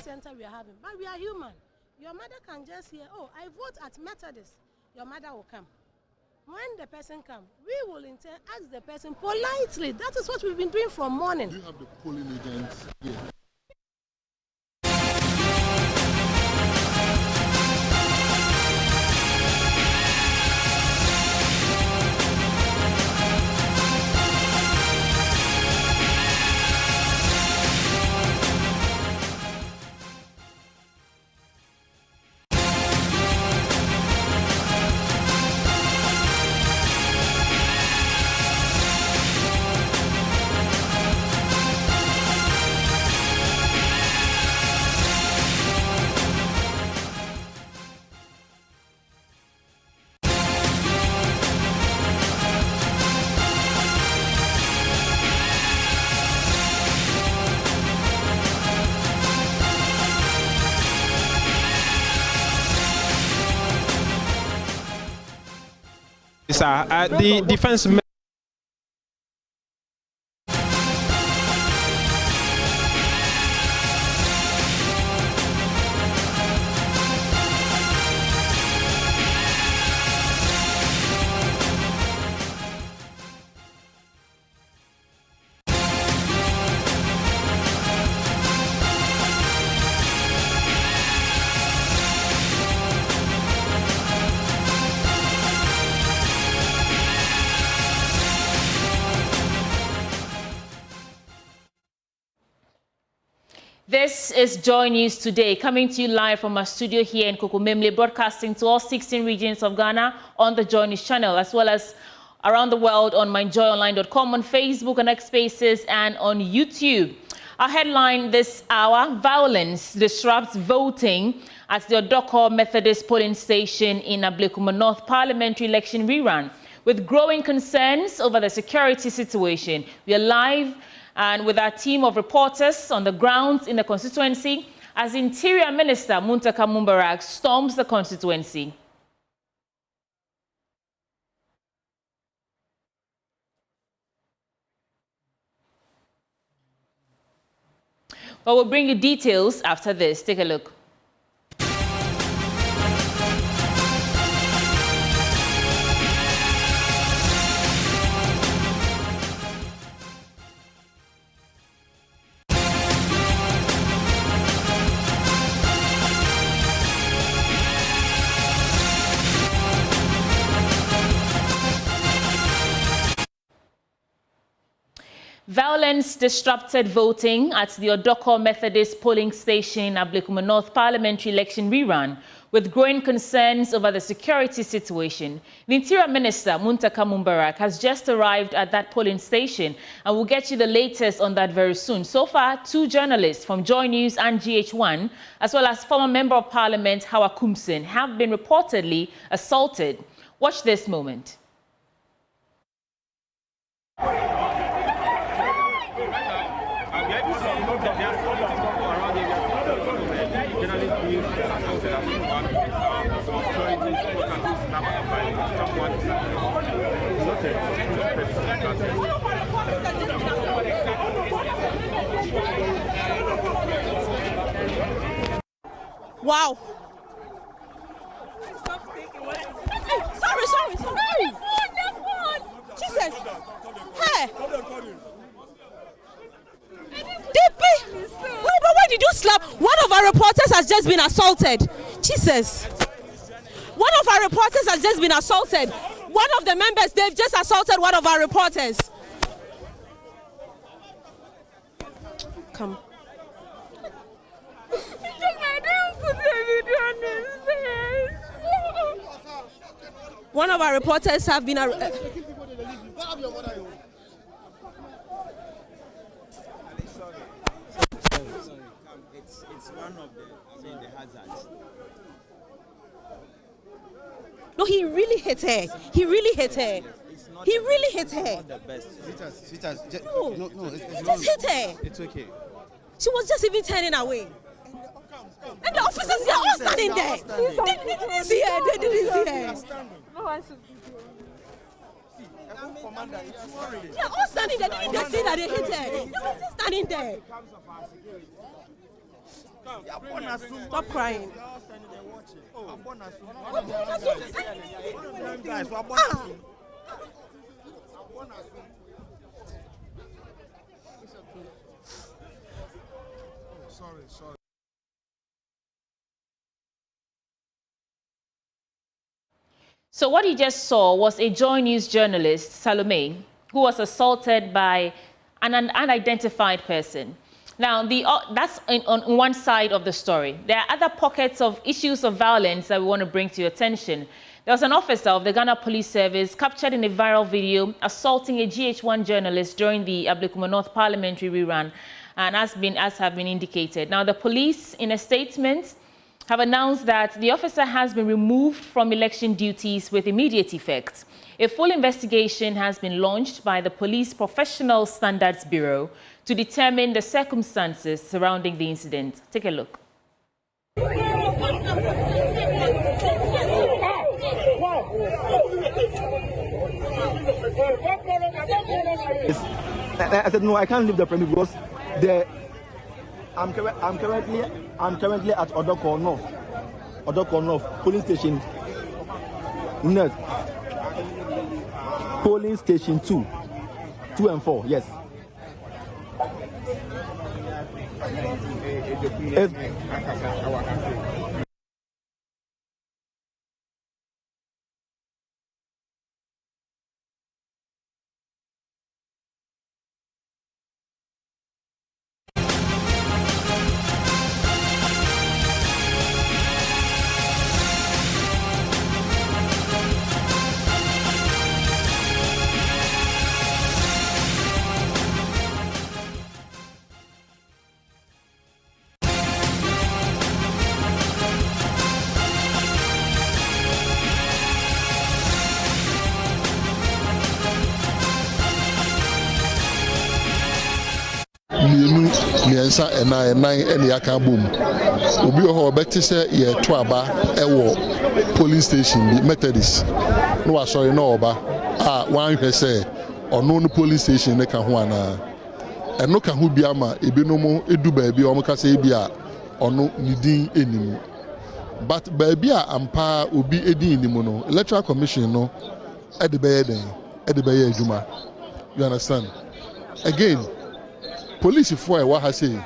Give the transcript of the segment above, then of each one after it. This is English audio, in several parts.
center we are having. But we are human. Your mother can just hear, oh, I vote at Methodist. Your mother will come. When the person comes, we will in turn ask the person politely. That is what we've been doing from morning. Do you have the polling agents here? The defense. This is Joy News Today, coming to you live from our studio here in Kokomemle, broadcasting to all 16 regions of Ghana on the Joy News channel, as well as around the world on myjoyonline.com, on Facebook and X Spaces, and on YouTube. Our headline this hour: violence disrupts voting at the Odoko Methodist polling station in Ablekuma North Parliamentary Election Rerun. With growing concerns over the security situation, we are live and with our team of reporters on the ground in the constituency as Interior Minister Muntaka Mumbarak storms the constituency. Well, we'll bring you details after this. Take a look. Violence disrupted voting at the Odoko Methodist polling station, Ablekuma North Parliamentary Election Rerun, with growing concerns over the security situation. The Interior Minister, Muntaka Mumbarak, has just arrived at that polling station, and we'll get you the latest on that very soon. So far, 2 journalists from JoyNews and GH1, as well as former Member of Parliament Hawa Kumsin, have been reportedly assaulted. Watch this moment. Wow. Sorry. Jesus. Hey. Why did you slap? One of our reporters has just been assaulted. Jesus. One of our reporters has just been assaulted. One of the members, they've just assaulted one of our reporters. Come. One of our reporters have been It's one of the hazards. No, he really hit her. He really hit her. He really hit her. No, he just hit her. It's okay. She was just even turning away. And the officers, they are all standing there. They didn't see her. They didn't see her. No one should be there. They are all standing there. They didn't see that they hit her. They were just standing there. Stop crying. Sorry. So what you just saw was a JoyNews journalist, Salome, who was assaulted by an unidentified person. Now, that's on one side of the story. There are other pockets of issues of violence that we want to bring to your attention. There was an officer of the Ghana Police Service captured in a viral video assaulting a GH1 journalist during the Ablekuma North Parliamentary Rerun, and as have been indicated. Now, the police, in a statement, have announced that the officer has been removed from election duties with immediate effect. A full investigation has been launched by the Police Professional Standards Bureau to determine the circumstances surrounding the incident. Take a look. I said no, I can't leave the premise because I'm currently at Ablekuma North polling station. Yes. Polling station 2 and 4. Yes. Miensa eni aka boom. Obi ho beti se ye to aba ewo police station bi Methodist. No wa sorry no oba. Wan hwe se ono no police station ne ka ho ana. Eno ka ho bia ma ebinom edu ba bi o mo ka se bia ono nidin enim. But ba bia ampa obi edin enim no electoral commission no e de be adwuma. You understand? Again, police for what I say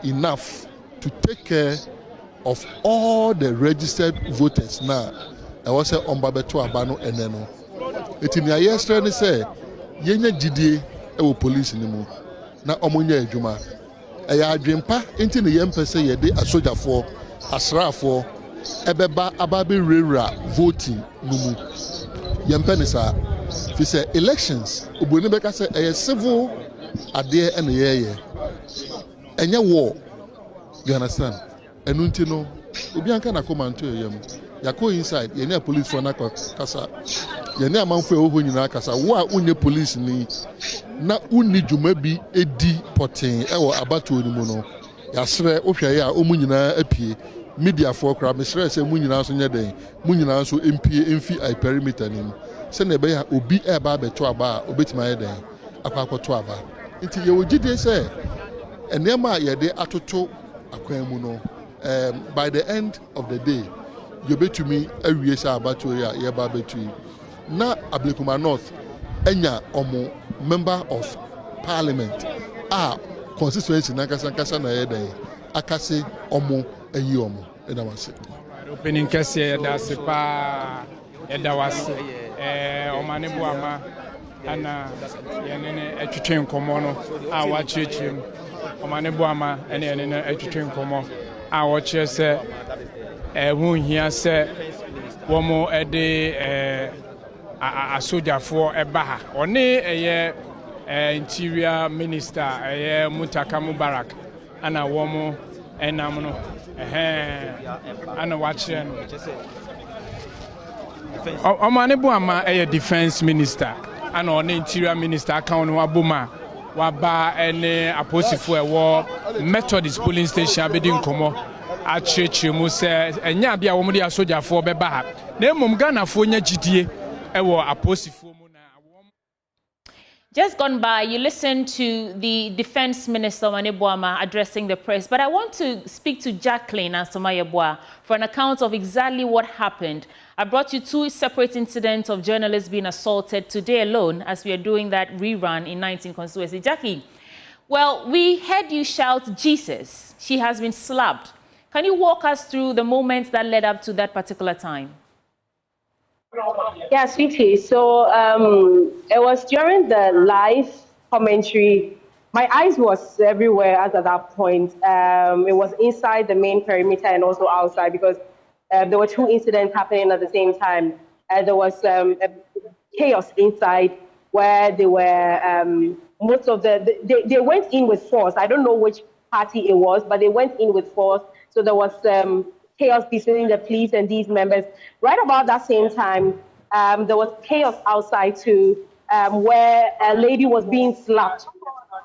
enough to take care of all the registered voters now. I was say on Babeto Abano eneno. It in yesterday say yenye GDA e police ni mu na omonye adwuma. Eya adwempa enti ne yempe say ye de asoja for asrafo ebeba ababe rera voting numu. Yempe ne sa fi say elections oboni beka say e civil adie and ye enye war. You understand? Enunti no obi anka na come anto yam yako inside ye na police for na kasa ye na amanfo ewo nyina kasa wo a unye police ni na unni dwuma bi edi poten ewo abato ni mu no yasre ohwe ya omu nyina apie media for kra mesre se mu nyina so nye den mu nyina so empie emfi I perimeter ni mu se na be ya obi eba beto aba obetima ye den akwakoto aba nti ye ogide se enema ye de atoto akwan mu no by the end of the day you bet to me awie sa abato ya ye ba betu na Ablekuma North enya omo member of parliament constituency na kasa na ye den akase omo ayi omo eda wase opening kase da se pa eda wase omane buama ana yenene atwetwe nkomo no wa chirechim omane buama ene yenene atwetwe nkomo wo kire se hu hia se womo ede asojafo eba ha one eye interior minister eye Mutaka Mubarak ana womo enam no ana wa kire no omane buama eye defense minister ana on interior minister account no aboma waba ene aposifo ewo Methodist polling station abedi nkomo acheche mu se enya bia wo mu dia sojafo beba ha na emom Ghana fo nya gidie ewo aposifo mu na Just gone by, you listened to the Defense Minister, Boama, addressing the press. But I want to speak to Jacqueline Asamoah for an account of exactly what happened. I brought you 2 separate incidents of journalists being assaulted today alone as we are doing that rerun in 19 constituency. Jackie, well, we heard you shout, "Jesus, she has been slapped." Can you walk us through the moments that led up to that particular time? Yeah, sweetie. So it was during the live commentary. My eyes was everywhere as at that point. It was inside the main perimeter and also outside because there were 2 incidents happening at the same time. There was a chaos inside where they were most of they went in with force. I don't know which party it was, but they went in with force. So there was chaos between the police and these members. Right about that same time, there was chaos outside too, where a lady was being slapped.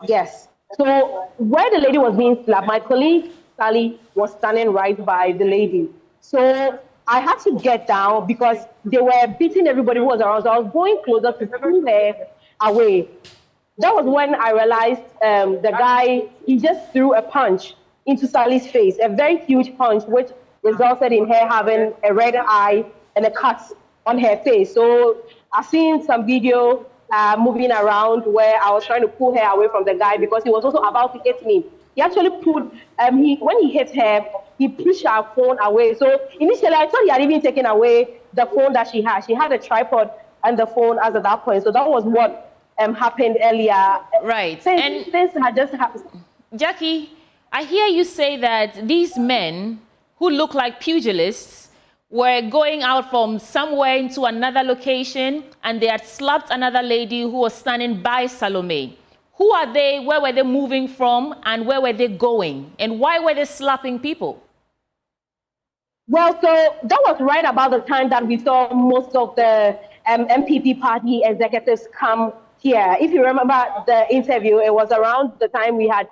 Yes. So where the lady was being slapped, my colleague Sally was standing right by the lady. So I had to get down because they were beating everybody who was around. So I was going closer to pull her away. That was when I realized the guy, he just threw a punch into Sally's face, a very huge punch, which resulted in her having a red eye and a cut on her face. So I've seen some video moving around where I was trying to pull her away from the guy because he was also about to hit me. He actually pulled, when he hit her, he pushed her phone away. So initially I thought he had even taken away the phone that she had. She had a tripod and the phone as at that point. So that was what happened earlier. Right. Since had just happened. Jackie, I hear you say that these men who look like pugilists were going out from somewhere into another location and they had slapped another lady who was standing by Salome. Who are they? Where were they moving from? And where were they going? And why were they slapping people? Well, so that was right about the time that we saw most of the MPP party executives come here. If you remember the interview, it was around the time he had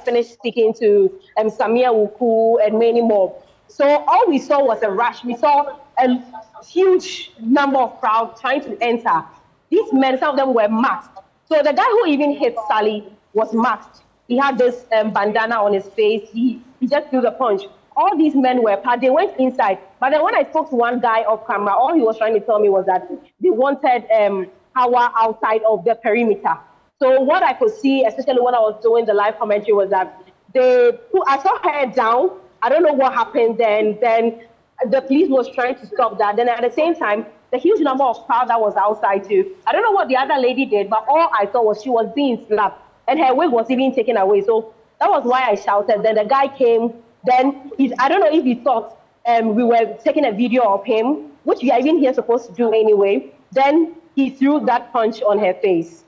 finished speaking to Samia Wuku and many more. So all we saw was a rush. We saw a huge number of crowd trying to enter. These men, some of them were masked. So the guy who even hit Sally was masked. He had this bandana on his face. He just threw the punch. All these men were packed. They went inside. But then when I spoke to one guy off camera, all he was trying to tell me was that they wanted power outside of the perimeter. So what I could see, especially when I was doing the live commentary, was that I saw her down. I don't know what happened then. Then the police was trying to stop that. Then at the same time, the huge number of crowd that was outside too. I don't know what the other lady did, but all I saw was she was being slapped and her wig was even taken away. So that was why I shouted. Then the guy came. Then I don't know if he thought we were taking a video of him, which we are even here supposed to do anyway. Then he threw that punch on her face.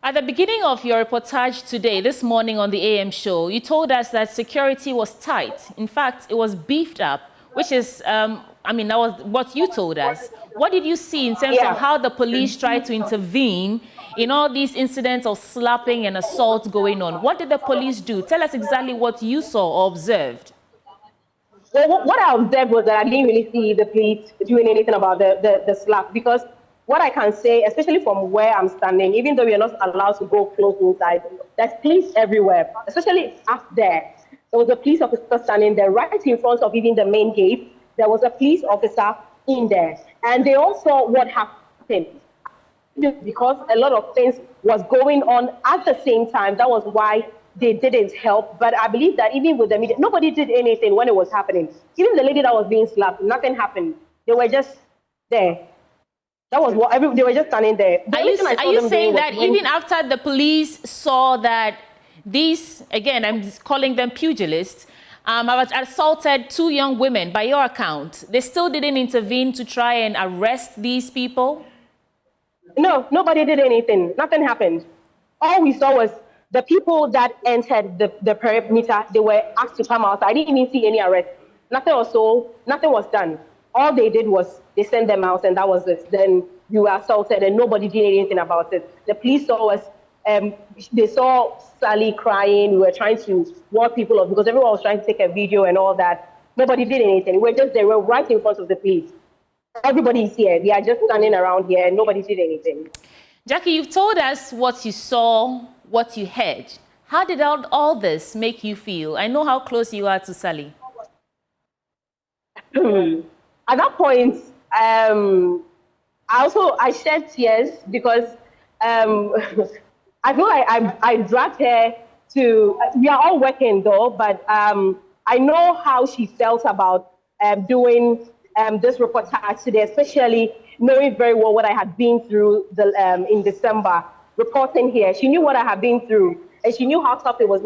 At the beginning of your reportage today, this morning on the AM show, you told us that security was tight. In fact, it was beefed up, which is, that was what you told us. What did you see in terms of how the police tried to intervene in all these incidents of slapping and assault going on? What did the police do? Tell us exactly what you saw or observed. Well, what I observed was that I didn't really see the police doing anything about the slap because what I can say, especially from where I'm standing, even though we are not allowed to go close inside, there's police everywhere, especially up there. There was a police officer standing there right in front of even the main gate. There was a police officer in there. And they all saw what happened. Because a lot of things was going on at the same time, that was why they didn't help. But I believe that even with the media, nobody did anything when it was happening. Even the lady that was being slapped, nothing happened. They were just there. That was what they were just standing there. Are you saying that even after the police saw that these, again, I'm calling them pugilists, have assaulted 2 young women by your account, they still didn't intervene to try and arrest these people? No, nobody did anything. Nothing happened. All we saw was the people that entered the perimeter, they were asked to come out. I didn't even see any arrest. Nothing was done. All they did was they sent them out and that was it. Then you were assaulted and nobody did anything about it. The police saw us, they saw Sally crying. We were trying to warn people off because everyone was trying to take a video and all that. Nobody did anything. They were right in front of the police. Everybody is here. They are just standing around here and nobody did anything. Jackie, you've told us what you saw, what you heard. How did all this make you feel? I know how close you are to Sally. At that point, I shed tears because I feel like I dragged her to. We are all working though, but I know how she felt about doing this reportage today, especially knowing very well what I had been through in December reporting here. She knew what I had been through, and she knew how tough it was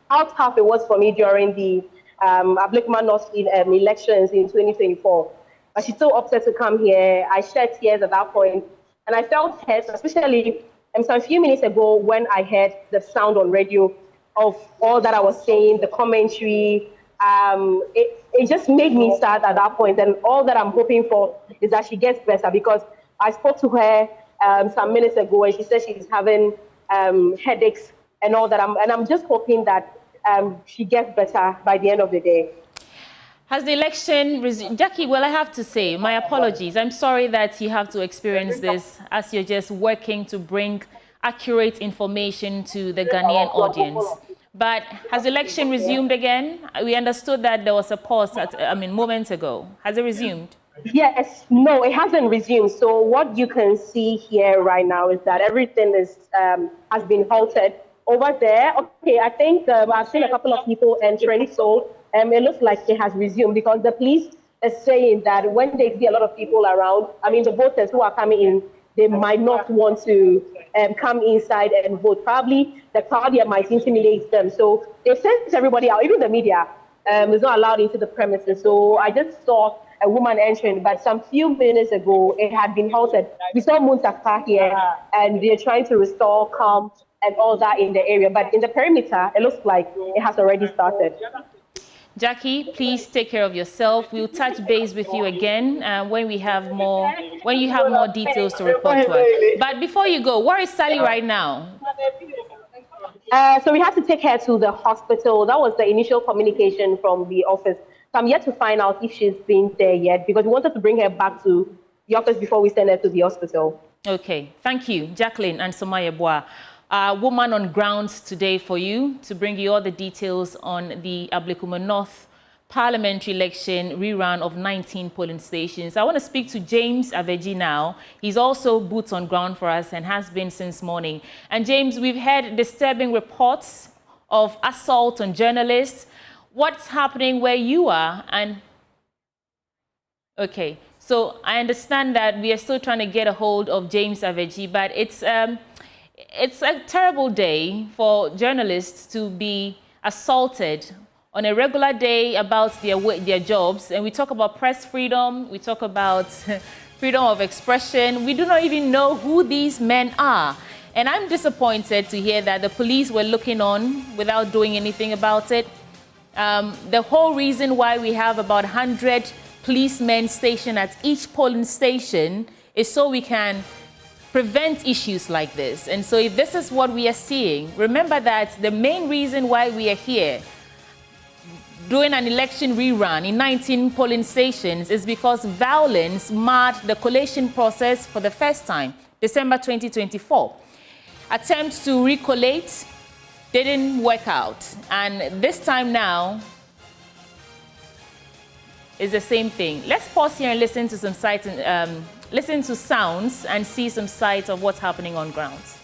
how tough it was for me during the Ablekuma North elections in 2024. But she's so upset to come here. I shed tears at that point, and I felt hurt, especially a few minutes ago when I heard the sound on radio of all that I was saying, the commentary. It just made me sad at that point, and all that I'm hoping for is that she gets better, because I spoke to her some minutes ago, and she said she's having headaches and all that. I'm just hoping that she gets better by the end of the day. Has the election resumed? Jackie, well, I have to say, my apologies. I'm sorry that you have to experience this as you're just working to bring accurate information to the Ghanaian audience. But has the election resumed again? We understood that there was a pause moments ago. Has it resumed? Yes, no, it hasn't resumed. So what you can see here right now is that everything has been halted over there. Okay, I think I've seen a couple of people entering, so it looks like it has resumed, because the police is saying that when they see a lot of people around, the voters who are coming in, they might not want to come inside and vote. Probably the crowd here might intimidate them. So they've sent everybody out, even the media is not allowed into the premises. So I just saw a woman entering, but some few minutes ago, it had been halted. We saw Muntaka here, and they're trying to restore calm and all that in the area. But in the perimeter, it looks like it has already started. Jackie, please take care of yourself. We'll touch base with you again when you have more details to report to us. But before you go, where is Sally right now? So we have to take her to the hospital. That was the initial communication from the office. So I'm yet to find out if she's been there yet, because we wanted to bring her back to the office before we send her to the hospital. Okay, thank you, Jacqueline and Somaya Boa. Woman on grounds today for you to bring you all the details on the Ablekuma North parliamentary election rerun of 19 polling stations. I want to speak to James Aveji now. He's also boots on ground for us and has been since morning. And James, we've had disturbing reports of assault on journalists. What's happening where you are? And okay, so I understand that we are still trying to get a hold of James Aveji, but it's a terrible day for journalists to be assaulted on a regular day about their jobs. And we talk about press freedom, we talk about freedom of expression. We do not even know who these men are. And I'm disappointed to hear that the police were looking on without doing anything about it. The whole reason why we have about 100 policemen stationed at each polling station is so we can prevent issues like this. And so if this is what we are seeing, remember that the main reason why we are here doing an election rerun in 19 polling stations is because violence marred the collation process for the first time, December 2024. Attempts to recollate didn't work out. And this time now is the same thing. Let's pause here and listen to some sights and listen to sounds and see some sights of what's happening on grounds.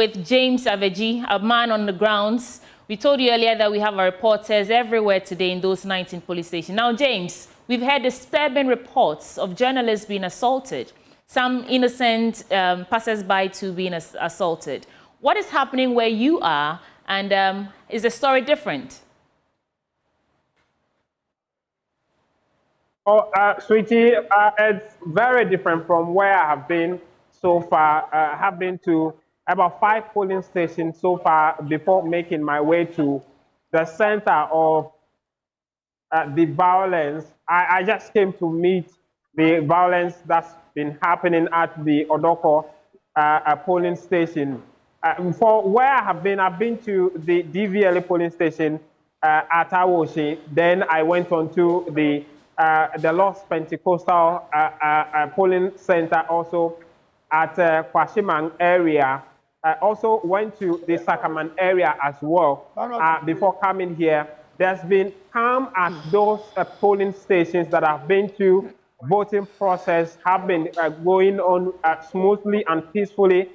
with James Aveji, a man on the grounds. We told you earlier that we have our reporters everywhere today in those 19 police stations. Now, James, we've heard disturbing reports of journalists being assaulted, some innocent passers-by to being assaulted. What is happening where you are, and is the story different? Oh, sweetie, it's very different from where I have been so far. I have been to about 5 polling stations so far before making my way to the center of the violence. I just came to meet the violence that's been happening at the Odoko polling station. For where I have been, I've been to the DVLA polling station at Awoshi. Then I went on to the Lost Pentecostal polling center also at Kwashimang area. I also went to the Sakaman area as well before coming here. There's been calm at those polling stations that I've been to. Voting process have been going on smoothly and peacefully.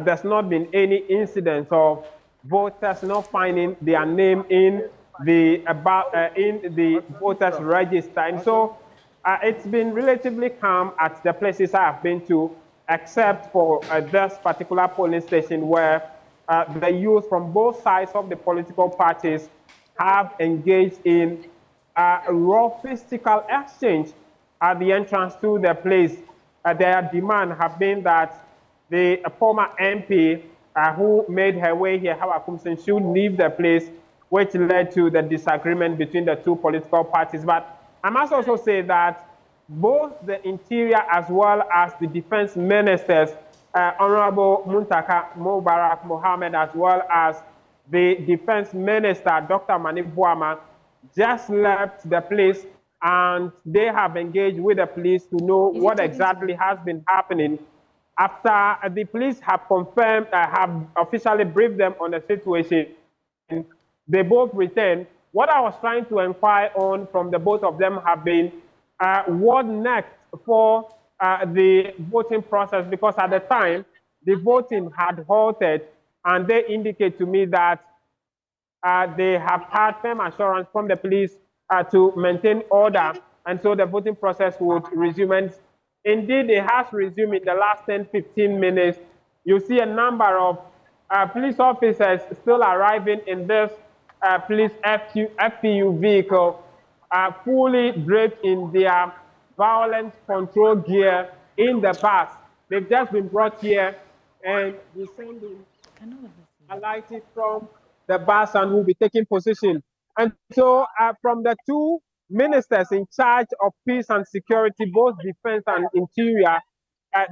There's not been any incidents of voters not finding their name in the voters register. And so it's been relatively calm at the places I have been to, except for this particular polling station where the youth from both sides of the political parties have engaged in a raw physical exchange at the entrance to the place. Their demand have been that the former MP who made her way here, Hawa Kumsin, should leave the place, which led to the disagreement between the two political parties. But I must also say that both the Interior as well as the Defense Ministers, Honorable Muntaka Mubarak Mohammed, as well as the Defense Minister, Dr. Manik Buama, just left the place, and they have engaged with the police to know what exactly has been happening. After the police have confirmed, have officially briefed them on the situation, they both returned. What I was trying to inquire on from the both of them have been what next for the voting process, because at the time, the voting had halted, and they indicate to me that they have had firm assurance from the police to maintain order, and so the voting process would resume. And indeed, it has resumed in the last 10-15 minutes. You see a number of police officers still arriving in this police FPU vehicle, fully draped in their violence control gear in the bus. They've just been brought here and descending, alighted from the bus, and will be taking position. And so from the two ministers in charge of peace and security, both defense and interior,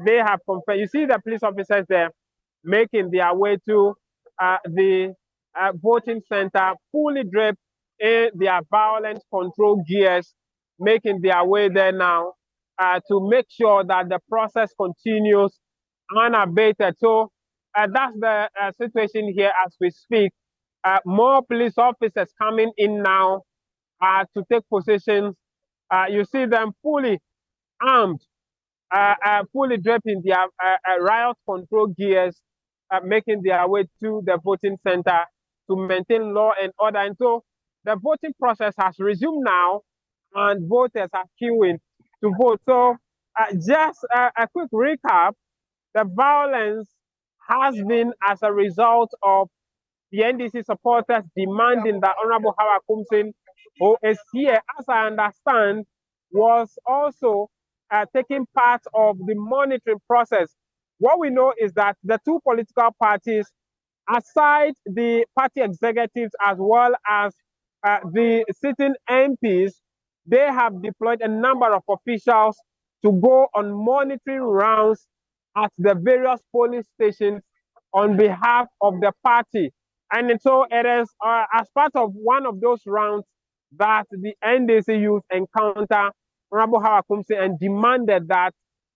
they have confirmed. You see the police officers there making their way to the voting center, fully draped in their violence control gears, making their way there now to make sure that the process continues unabated. So that's the situation here as we speak. More police officers coming in now to take positions. You see them fully armed, fully draped in their riot control gears, making their way to the voting center to maintain law and order. And so the voting process has resumed now, and voters are queuing to vote. So just a quick recap, the violence has been as a result of the NDC supporters demanding that Honorable Hawa Kumsin, who is here, as I understand, was also taking part of the monitoring process. What we know is that the two political parties, aside the party executives as well as the sitting MPs, they have deployed a number of officials to go on monitoring rounds at the various polling stations on behalf of the party. And so it is as part of one of those rounds that the NDC youth encounter Honorable Hawa Kumsin and demanded that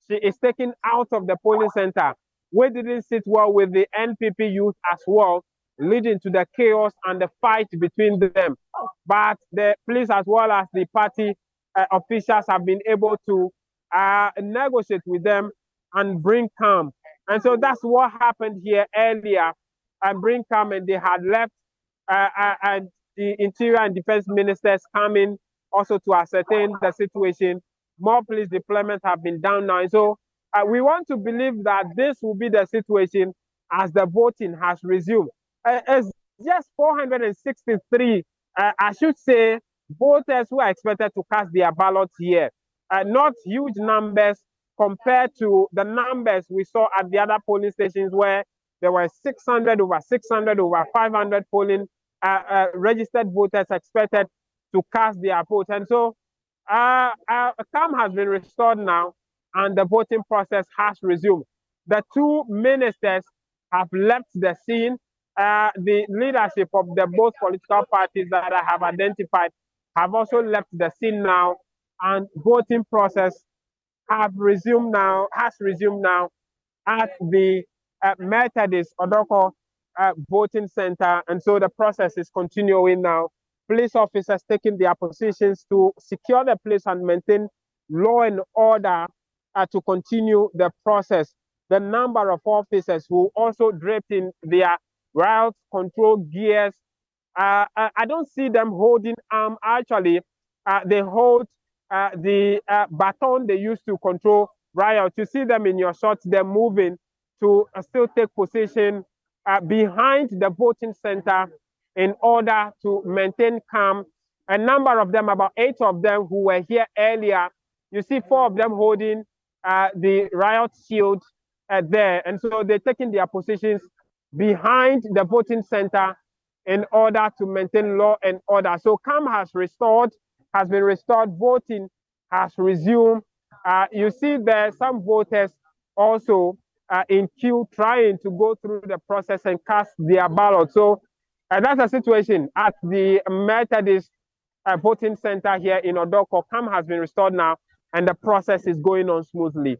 she is taken out of the polling center. We didn't sit well with the NPP youth as well, leading to the chaos and the fight between them. But the police as well as the party officials have been able to negotiate with them and bring calm. And so that's what happened here earlier bring calm, and they had left, and the Interior and Defense Ministers coming also to ascertain the situation. More police deployments have been done now. So we want to believe that this will be the situation as the voting has resumed. It's just 463, I should say, voters who are expected to cast their ballots here. Not huge numbers compared to the numbers we saw at the other polling stations where there were 600, over 600, over 500 polling registered voters expected to cast their vote. And so calm has been restored now, and the voting process has resumed. The two ministers have left the scene. The leadership of the both political parties that I have identified have also left the scene now, and voting process has resumed now at the Methodist Odoko voting center, and so the process is continuing now. Police officers taking their positions to secure the place and maintain law and order to continue the process. The number of officers who also draped in their riot control gears, I don't see them holding arm. Actually, they hold the baton they used to control riot. You see them in your shots, they're moving to still take position behind the voting center in order to maintain calm. A number of them, about 8 of them who were here earlier, you see 4 of them holding the riot shield there. And so they're taking their positions behind the voting center in order to maintain law and order. So calm has been restored, voting has resumed. You see there some voters also in queue trying to go through the process and cast their ballot. So that's the situation at the Methodist voting center here in Odoko. Calm has been restored now, and the process is going on smoothly.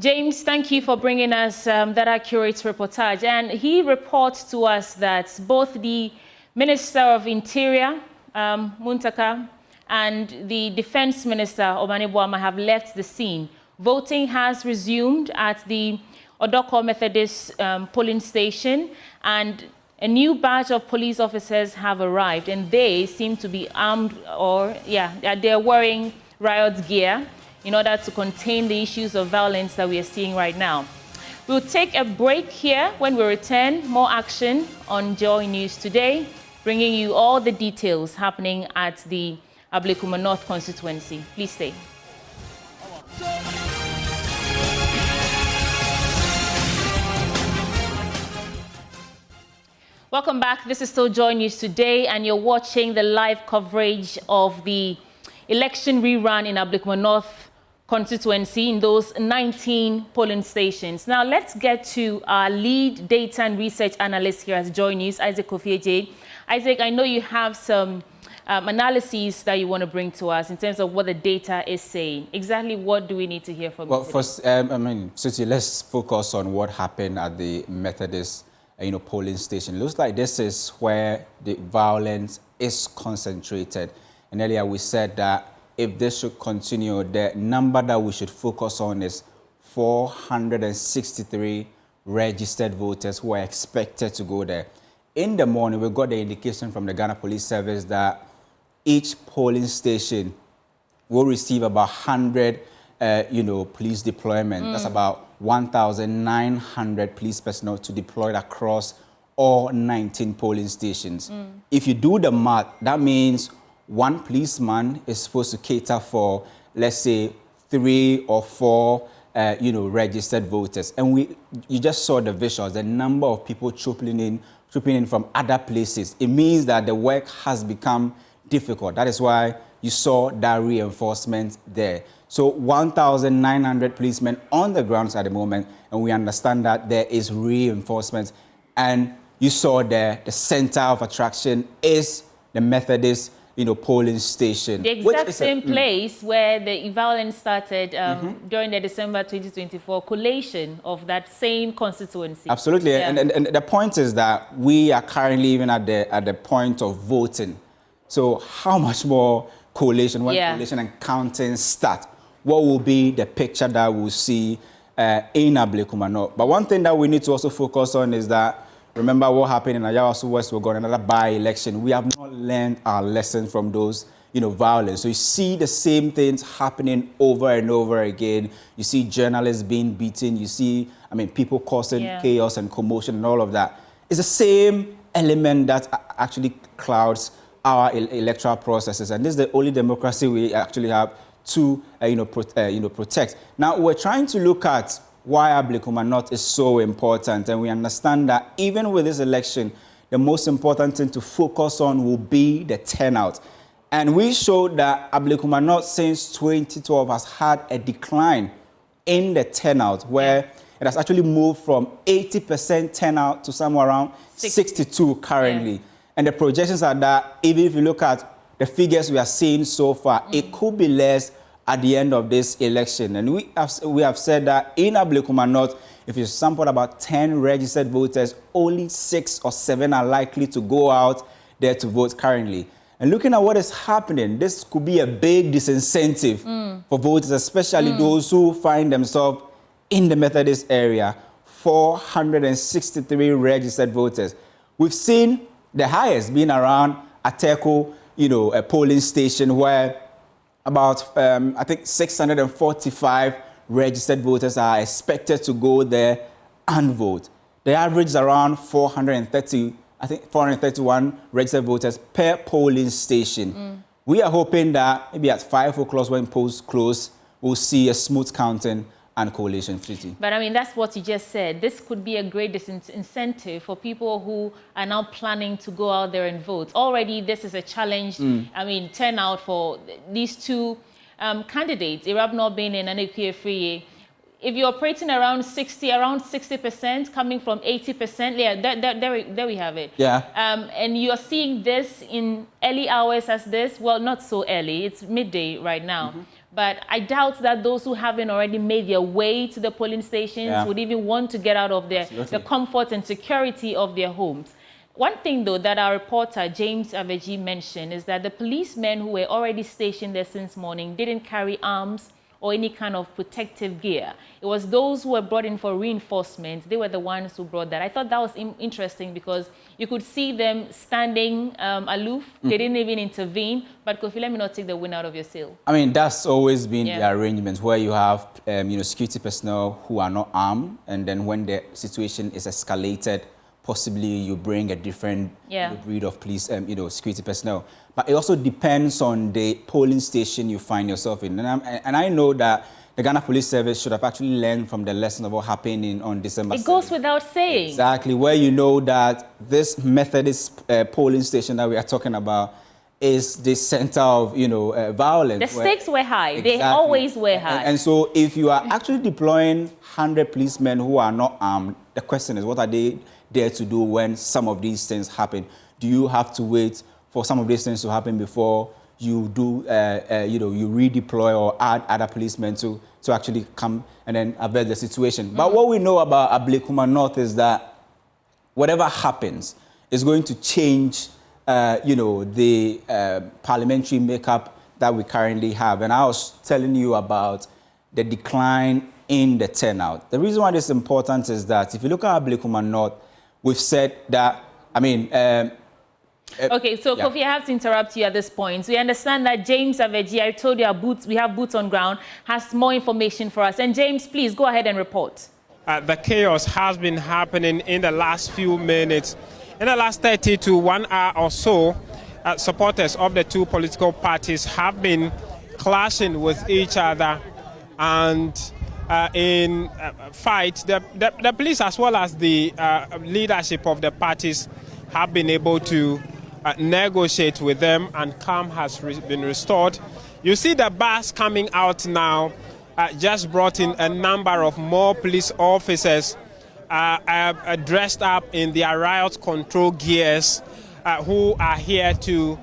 James, thank you for bringing us that accurate reportage. And he reports to us that both the Minister of Interior, Muntaka, and the Defense Minister, Omane Boama, have left the scene. Voting has resumed at the Odoko Methodist polling station, and a new batch of police officers have arrived, and they seem to be armed, or they're wearing riot gear in order to contain the issues of violence that we are seeing right now. We'll take a break here. When we return, more action on Joy News today, bringing you all the details happening at the Ablekuma North constituency. Please stay. Welcome back. This is still Joy News today, and you're watching the live coverage of the election rerun in Ablekuma North constituency in those 19 polling stations. Now, let's get to our lead data and research analyst here at Joy News, Isaac Kofieje. Isaac, I know you have some analyses that you want to bring to us in terms of what the data is saying. Exactly what do we need to hear from you? Well, first, Susie, let's focus on what happened at the Methodist polling station. It looks like this is where the violence is concentrated. And earlier we said that if this should continue, the number that we should focus on is 463 registered voters who are expected to go there. In the morning, we got the indication from the Ghana Police Service that each polling station will receive about 100 police deployment. That's about 1,900 police personnel to deploy across all 19 polling stations. If you do the math, that means one policeman is supposed to cater for, let's say, 3 or 4, registered voters. And you just saw the visuals, the number of people trooping in from other places. It means that the work has become difficult. That is why you saw that reinforcement there. So 1,900 policemen on the grounds at the moment, and we understand that there is reinforcement. And you saw there the center of attraction is the Methodist polling station. The exact same place where the violence started during the December 2024 collation of that same constituency. Absolutely, yeah. And the point is that we are currently even at the point of voting. So how much more collation, when collation and counting start? What will be the picture that we'll see in Ablekuma North? But one thing that we need to also focus on is that Remember what happened in Ayawaso West? We got another by-election. We have not learned our lesson from those, violence. So you see the same things happening over and over again. You see journalists being beaten. You see, people causing chaos and commotion and all of that. It's the same element that actually clouds our electoral processes, and this is the only democracy we actually have to, protect. Now we're trying to look at why Ablekuma North is so important, and we understand that even with this election, the most important thing to focus on will be the turnout. And we showed that Ablekuma North since 2012 has had a decline in the turnout, where it has actually moved from 80% turnout to somewhere around 62 currently. Yeah. And the projections are that even if you look at the figures we are seeing so far, it could be less at the end of this election. And we have said that in Ablekuma North, if you sample about 10 registered voters, only 6 or 7 are likely to go out there to vote currently. And looking at what is happening, this could be a big disincentive for voters, especially those who find themselves in the Methodist area. 463 registered voters. We've seen the highest being around Ateko, a polling station where about, I think, 645 registered voters are expected to go there and vote. The average is around 431 registered voters per polling station. We are hoping that maybe at 5 o'clock when polls close, we'll see a smooth counting and coalition treaty. But that's what you just said. This could be a great incentive for people who are now planning to go out there and vote. Already, this is a challenge. Turnout for these two candidates, Irab Norbin and Anekwe Free. If you're operating around 60%, coming from 80%, there we have it. Yeah. And you're seeing this in early hours as this. Well, not so early. It's midday right now. But I doubt that those who haven't already made their way to the polling stations would even want to get out of the comfort and security of their homes. One thing, though, that our reporter, James Aveji, mentioned is that the policemen who were already stationed there since morning didn't carry arms or any kind of protective gear. It was those who were brought in for reinforcements. They were the ones who brought that. I thought that was interesting because you could see them standing aloof. They didn't even intervene. But Kofi, let me not take the wind out of your sail. That's always been the arrangement where you have, security personnel who are not armed, and then when the situation is escalated, possibly you bring a different breed of police, security personnel. But it also depends on the polling station you find yourself in. And I know that the Ghana Police Service should have actually learned from the lesson of what happened on December 7th. It goes without saying. Exactly, where you know that this Methodist polling station that we are talking about is the center of, violence. The stakes were high. Exactly. They always were high. And so if you are actually deploying 100 policemen who are not armed, the question is, what are they there to do when some of these things happen? Do you have to wait for some of these things to happen before you do, you redeploy or add other policemen to actually come and then avert the situation? But what we know about Ablekuma North is that whatever happens is going to change, the parliamentary makeup that we currently have. And I was telling you about the decline in the turnout. The reason why this is important is that if you look at Ablekuma North, we've said that, okay, so Kofi, I have to interrupt you at this point. So we understand that James Aveji, I told you we have boots on ground, has more information for us. And James, please go ahead and report. The chaos has been happening in the last few minutes. In the last 30 to 1 hour or so, supporters of the two political parties have been clashing with each other. And in fight, the police as well as the leadership of the parties have been able to negotiate with them, and calm has been restored. You see the bus coming out now, just brought in a number of more police officers dressed up in their riot control gears, who are here to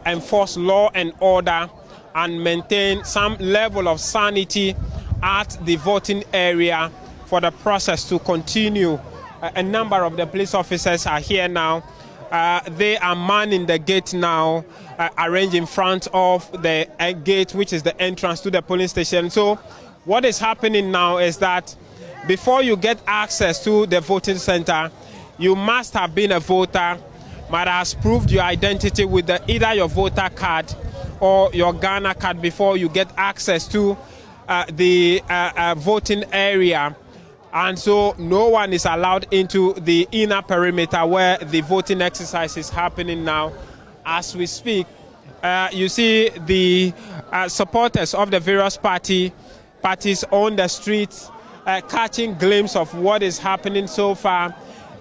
enforce law and order and maintain some level of sanity at the voting area for the process to continue. A number of the police officers are here now. They are manning the gate now, arranged in front of the gate, which is the entrance to the polling station. So what is happening now is that before you get access to the voting center, you must have been a voter, but has proved your identity with either your voter card or your Ghana card before you get access to the voting area. And so no one is allowed into the inner perimeter where the voting exercise is happening now as we speak. You see the supporters of the various parties on the streets catching glimpse of what is happening so far.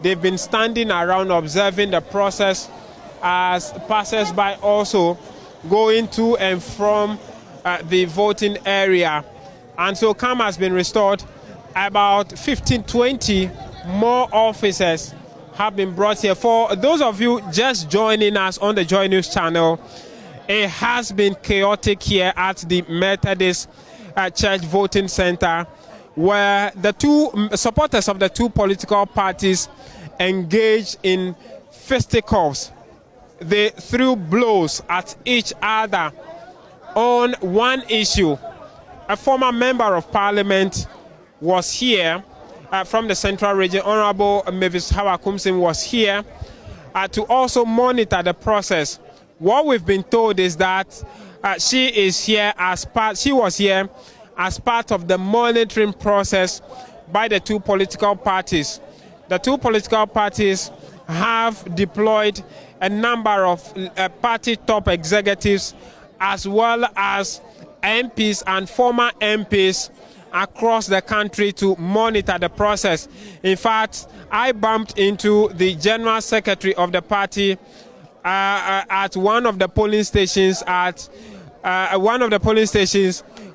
They've been standing around observing the process as passers-by also going to and from the voting area. And so calm has been restored. About 15-20 more officers have been brought here. For those of you just joining us on the JoyNews channel, it has been chaotic here at the Methodist Church Voting Center, where the two supporters of the two political parties engaged in fisticuffs. They threw blows at each other on one issue. A former member of parliament was here from the central region. Honorable Mavis Hawakumsin was here to also monitor the process. What we've been told is that she was here as part of the monitoring process by the two political parties. The two political parties have deployed a number of party top executives as well as MPs and former MPs across the country to monitor the process. In fact, I bumped into the general secretary of the party at one of the polling stations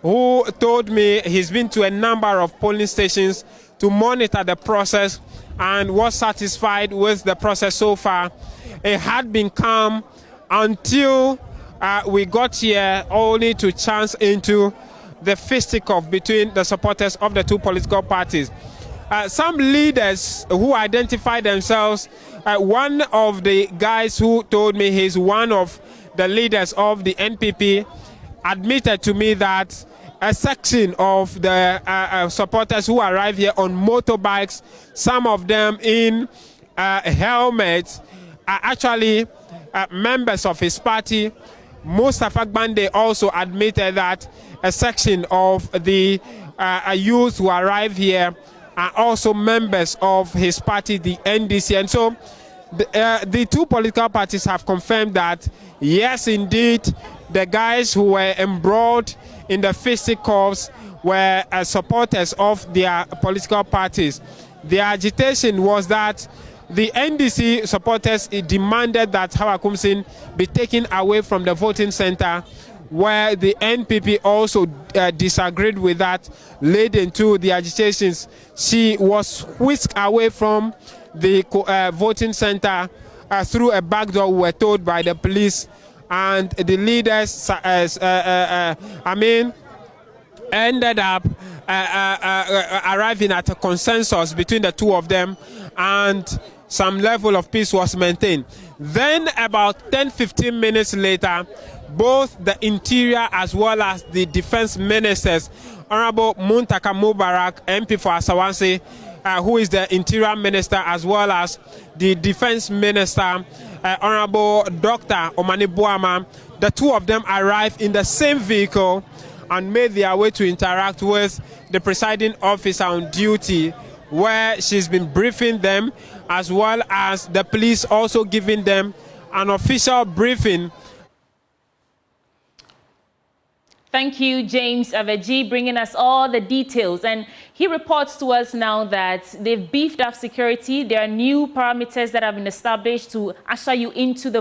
who told me he's been to a number of polling stations to monitor the process and was satisfied with the process so far. It had been calm until we got here only to chance into the fisticuff between the supporters of the two political parties. Some leaders who identify themselves, one of the guys who told me he's one of the leaders of the NPP, admitted to me that a section of the supporters who arrive here on motorbikes, some of them in helmets, are actually members of his party. Mustafa Gbande also admitted that a section of the youth who arrive here are also members of his party, the NDC. And so the two political parties have confirmed that, yes, indeed, the guys who were embroiled in the fisticuffs were supporters of their political parties. The agitation was that the NDC supporters demanded that Hawakumsin be taken away from the voting center, where the NPP also disagreed with that, leading to the agitations. She was whisked away from the voting center through a back door, we were told by the police, and the leaders, ended up arriving at a consensus between the two of them, and some level of peace was maintained. Then about 10-15 minutes later, both the interior as well as the defense ministers, Honorable Muntaka Mubarak, MP for Asawansi, who is the interior minister, as well as the defense minister, Honorable Dr. Omani Buama, the two of them arrived in the same vehicle and made their way to interact with the presiding officer on duty, where she's been briefing them, as well as the police also giving them an official briefing. Thank you, James Aveji, bringing us all the details. And he reports to us now that they've beefed up security. There are new parameters that have been established to usher you into the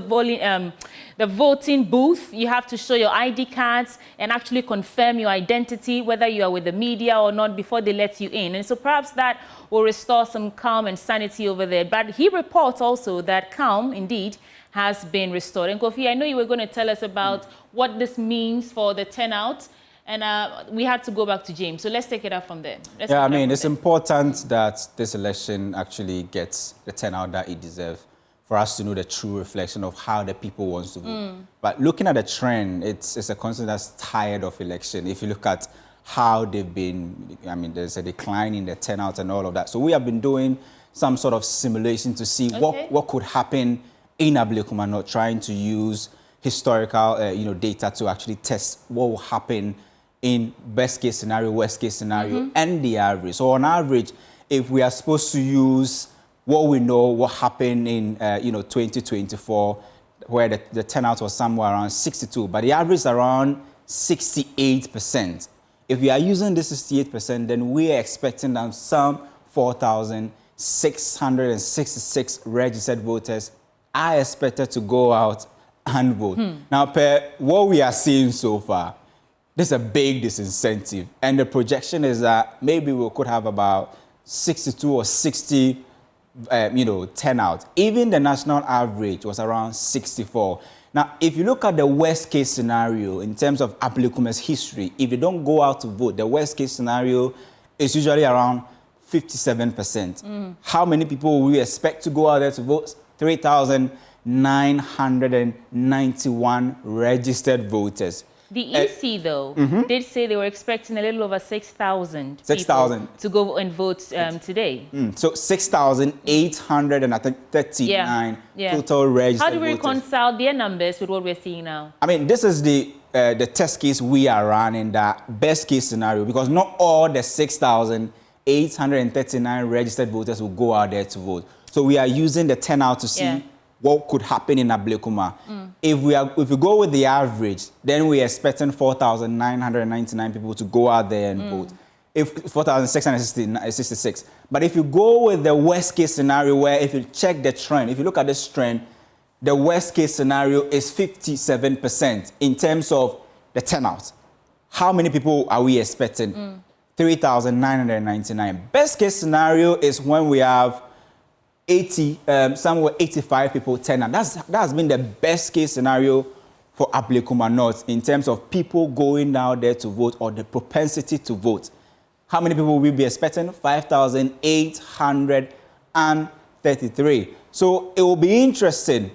voting booth. You have to show your ID cards and actually confirm your identity, whether you are with the media or not, before they let you in. And so perhaps that will restore some calm and sanity over there. But he reports also that calm, indeed, has been restored. And Kofi, I know you were going to tell us about what this means for the turnout, and we had to go back to James. So let's take it up from there. It's important that this election actually gets the turnout that it deserves for us to know the true reflection of how the people want to vote. But looking at the trend, it's a concern that's tired of election. If you look at how they've been, there's a decline in the turnout and all of that. So we have been doing some sort of simulation to see what could happen in Ablekuma North, trying to use historical data to actually test what will happen in best case scenario, worst case scenario, and the average. So on average, if we are supposed to use what we know, what happened in 2024, where the turnout was somewhere around 62, but the average is around 68%. If we are using this 68%, then we are expecting that some 4,666 registered voters are expected to go out and vote. Now, per what we are seeing so far, there's a big disincentive, and the projection is that maybe we could have about 62 or 60 turnout. Even the national average was around 64. Now, if you look at the worst case scenario in terms of Ablekuma's history, if you don't go out to vote, the worst case scenario is usually around 57%. How many people will we expect to go out there to vote? 3,991 registered voters. The EC, though, did say they were expecting a little over 6,000 people to go and vote today. So 6,839 total registered voters. How do we reconcile their numbers with what we're seeing now? I mean, this is the test case we are running, that best case scenario, because not all the 6,839 registered voters will go out there to vote. So we are using the turnout to see what could happen in Ablekuma. If we go with the average, then we are expecting 4,999 people to go out there and vote. If 4,666. But if you go with the worst case scenario, where if you check the trend, if you look at this trend, the worst case scenario is 57% in terms of the turnout. How many people are we expecting? 3,999. Best case scenario is when we have 85 people turn out. That has been the best case scenario for Ablekuma North in terms of people going out there to vote, or the propensity to vote. How many people will we be expecting? 5,833. So it will be interesting,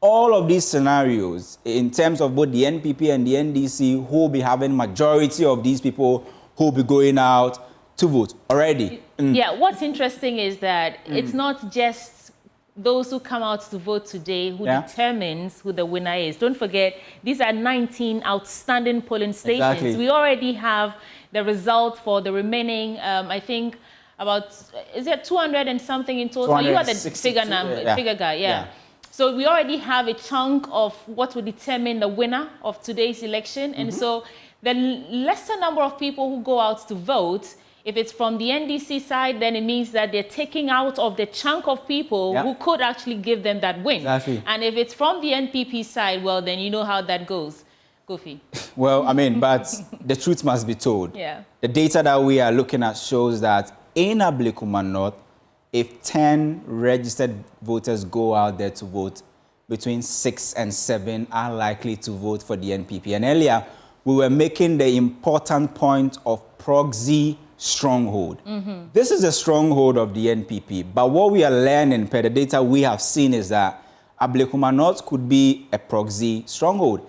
all of these scenarios, in terms of both the NPP and the NDC, who will be having majority of these people who will be going out to vote already. Yeah, what's interesting is that it's not just those who come out to vote today who determines who the winner is. Don't forget, these are 19 outstanding polling stations. Exactly. We already have the result for the remaining, I think, about, is it 200 and something in total? You are the figure guy, So we already have a chunk of what will determine the winner of today's election. And so the lesser number of people who go out to vote, if it's from the NDC side, then it means that they're taking out of the chunk of people who could actually give them that win. Exactly. And if it's from the NPP side, well, then you know how that goes. Kofi. Well, I mean, but the truth must be told. The data that we are looking at shows that in Ablekuma North, if 10 registered voters go out there to vote, between 6 and 7 are likely to vote for the NPP. And earlier, we were making the important point of proxy stronghold. This is a stronghold of the NPP, but what we are learning per the data we have seen is that Ablekuma North could be a proxy stronghold.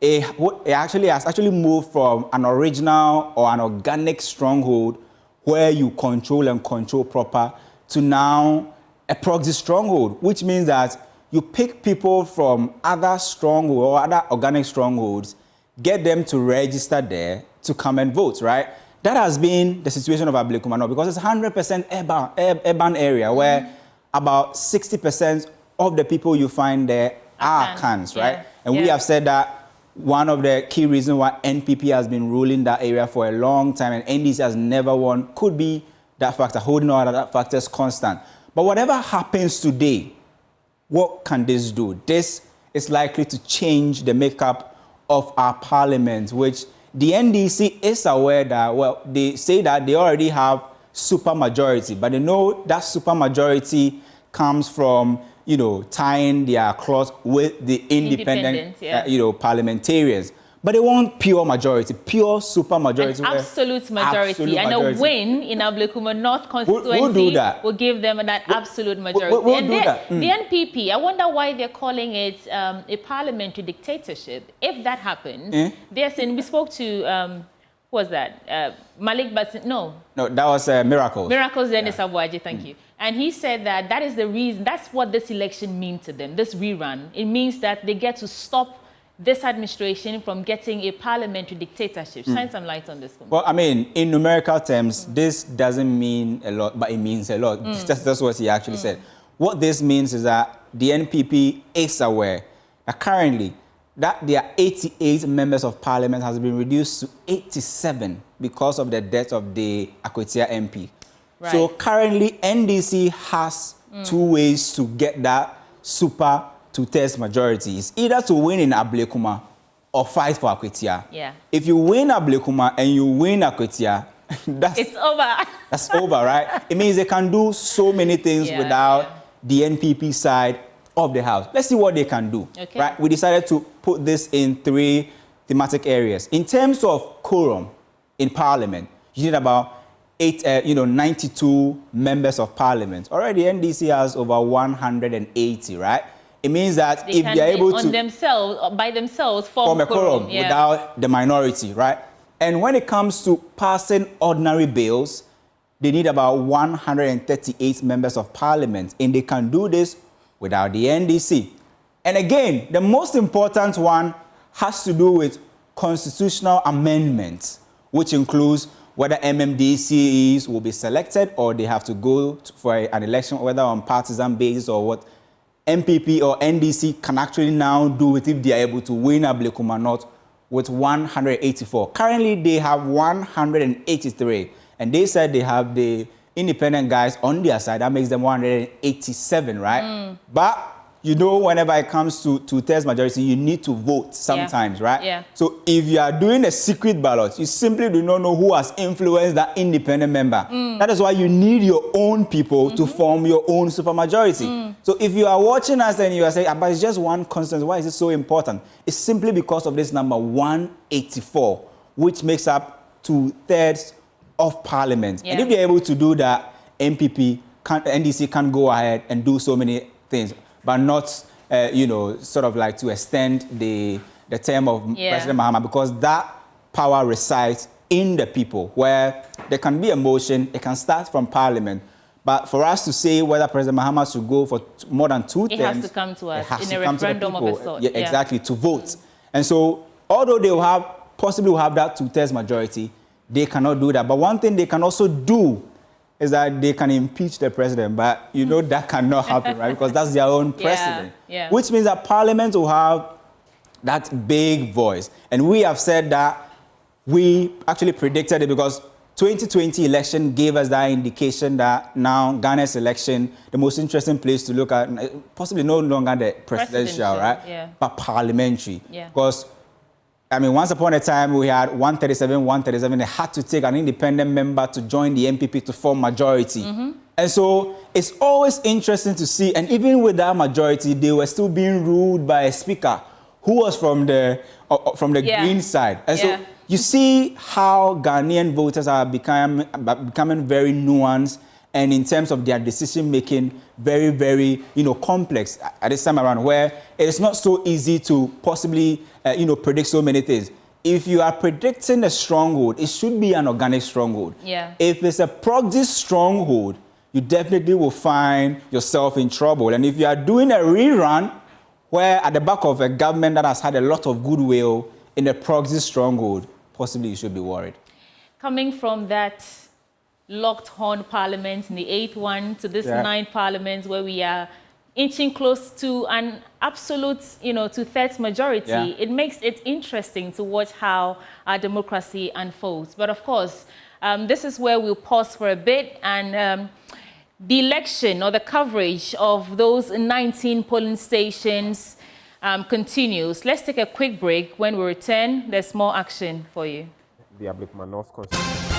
It has moved from an original or an organic stronghold where you control and control proper to now a proxy stronghold, which means that you pick people from other strongholds or other organic strongholds, get them to register there to come and vote, right? That has been the situation of Ablekuma North, because it's 100% urban area where about 60% of the people you find there are Khans, right? And we have said that one of the key reasons why NPP has been ruling that area for a long time and NDC has never won could be that factor, holding all other factors constant. But whatever happens today, what can this do? This is likely to change the makeup of our parliament, which the NDC is aware that, well, they say that they already have supermajority, but they know that supermajority comes from, tying their claws with the independent parliamentarians. But they want pure majority, pure supermajority. An absolute majority. And a win in Ablekuma North constituency will give them that absolute majority. The NPP, I wonder why they're calling it a parliamentary dictatorship. If that happens, they're saying, we spoke to, who was that? Malik Basin, no, that was Miracles. Miracles Dennis Abuaji, thank you. And he said that that is the reason, that's what this election means to them, this rerun. It means that they get to stop this administration from getting a parliamentary dictatorship. Shine some light on this one. Well, I mean, in numerical terms, this doesn't mean a lot, but it means a lot. That's what he actually said. What this means is that the NPP is aware that currently that their 88 members of parliament has been reduced to 87 because of the death of the Akwetia MP. Right. So currently, NDC has two ways to get that super two-thirds majority. It's either to win in Ablekuma or fight for Akwetia. Yeah. If you win Ablekuma and you win Akwetia, it's over. That's over, right? It means they can do so many things without the NPP side of the house. Let's see what they can do. Okay. Right? We decided to put this in 3 thematic areas. In terms of quorum in parliament, you need about 92 members of parliament. Already NDC has over 180, right? It means that if they're able to by themselves form a quorum without the minority, right? And when it comes to passing ordinary bills, they need about 138 members of parliament, and they can do this without the NDC. And again, the most important one has to do with constitutional amendments, which includes whether MMDCs will be selected or they have to go for an election, whether on partisan basis or what MPP or NDC can actually now do it if they are able to win Ablekuma North with 184. Currently, they have 183, and they said they have the independent guys on their side. That makes them 187, right? But you know, whenever it comes to two-thirds majority, you need to vote sometimes, right? Yeah. So if you are doing a secret ballot, you simply do not know who has influenced that independent member. That is why you need your own people to form your own supermajority. So if you are watching us and you are saying, but it's just one constituency, why is it so important? It's simply because of this number 184, which makes up 2/3 of parliament. And if they're able to do that, NDC can go ahead and do so many things, but not, sort of like to extend the term of President Mahama, because that power resides in the people, where there can be a motion, it can start from parliament. But for us to say whether President Mahama should go for more than 2 terms, it has to come to us in a referendum of a sort. Exactly, to vote. And so, although they will possibly have that 2/3 majority, they cannot do that. But one thing they can also do is that they can impeach the president, but you know that cannot happen, right? Because that's their own president. Which means that parliament will have that big voice. And we have said that we actually predicted it because 2020 election gave us that indication that now Ghana's election, the most interesting place to look at, possibly no longer the presidential, right? But parliamentary. Because I mean, once upon a time, we had 137. They had to take an independent member to join the NPP to form majority. And so it's always interesting to see, and even with that majority, they were still being ruled by a speaker who was from the Green side. And so you see how Ghanaian voters are becoming very nuanced, and in terms of their decision-making, very, very, complex at this time around, where it's not so easy to possibly, predict so many things. If you are predicting a stronghold, it should be an organic stronghold. If it's a proxy stronghold, you definitely will find yourself in trouble. And if you are doing a rerun, where at the back of a government that has had a lot of goodwill in a proxy stronghold, possibly you should be worried. Coming from that locked horn parliament in the 8th one to this 9th parliament, where we are inching close to an absolute, 2/3 majority, it makes it interesting to watch how our democracy unfolds. But of course, this is where we'll pause for a bit, and the election or the coverage of those 19 polling stations continues. Let's take a quick break. When we return, there's more action for you. The Ablekuma North constituency.